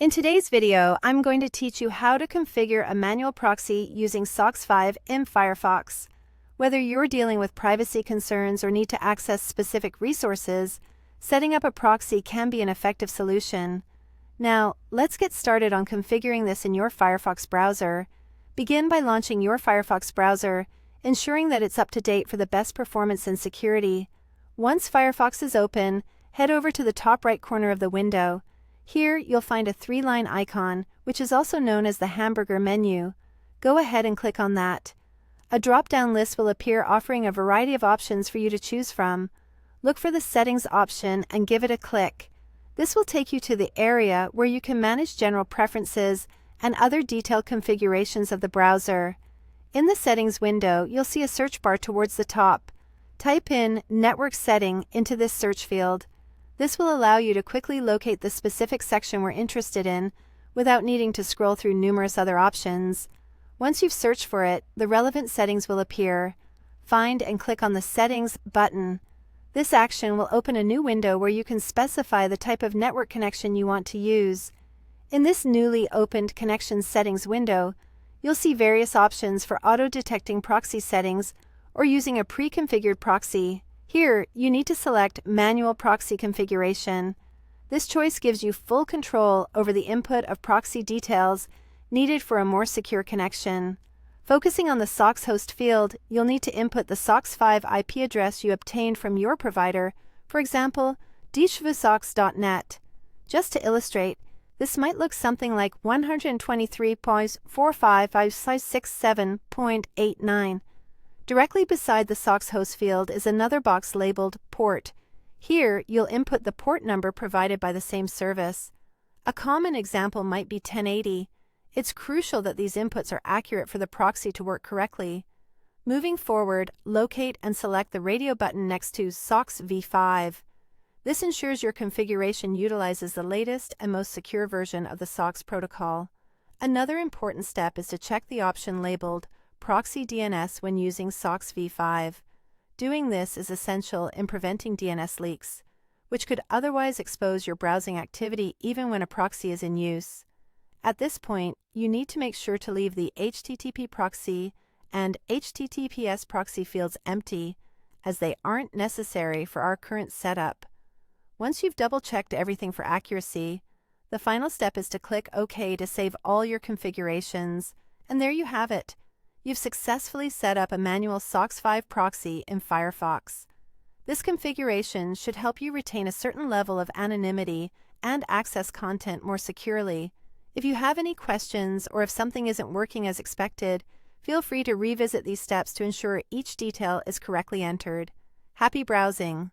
In today's video, I'm going to teach you how to configure a manual proxy using Socks5 in Firefox. Whether you're dealing with privacy concerns or need to access specific resources, setting up a proxy can be an effective solution. Now, let's get started on configuring this in your Firefox browser. Begin by launching your Firefox browser, ensuring that it's up to date for the best performance and security. Once Firefox is open, head over to the top right corner of the window. Here, you'll find a three-line icon, which is also known as the hamburger menu. Go ahead and click on that. A drop-down list will appear offering a variety of options for you to choose from. Look for the Settings option and give it a click. This will take you to the area where you can manage general preferences and other detailed configurations of the browser. In the Settings window, you'll see a search bar towards the top. Type in Network Setting into this search field. This will allow you to quickly locate the specific section we're interested in without needing to scroll through numerous other options. Once you've searched for it, the relevant settings will appear. Find and click on the Settings button. This action will open a new window where you can specify the type of network connection you want to use. In this newly opened Connection Settings window, you'll see various options for auto-detecting proxy settings or using a pre-configured proxy. Here, you need to select Manual Proxy Configuration. This choice gives you full control over the input of proxy details needed for a more secure connection. Focusing on the Socks host field, you'll need to input the Socks5 IP address you obtained from your provider, for example, dichvusocks.net. Just to illustrate, this might look something like 123.45567.89. Directly beside the Socks host field is another box labeled Port. Here, you'll input the port number provided by the same service. A common example might be 1080. It's crucial that these inputs are accurate for the proxy to work correctly. Moving forward, locate and select the radio button next to Socks5. This ensures your configuration utilizes the latest and most secure version of the Socks protocol. Another important step is to check the option labeled Proxy DNS when using Socks5. Doing this is essential in preventing DNS leaks, which could otherwise expose your browsing activity even when a proxy is in use. At this point, you need to make sure to leave the HTTP proxy and HTTPS proxy fields empty, as they aren't necessary for our current setup. Once you've double-checked everything for accuracy, the final step is to click OK to save all your configurations, and there you have it. You've successfully set up a manual Socks5 proxy in Firefox. This configuration should help you retain a certain level of anonymity and access content more securely. If you have any questions or if something isn't working as expected, feel free to revisit these steps to ensure each detail is correctly entered. Happy browsing!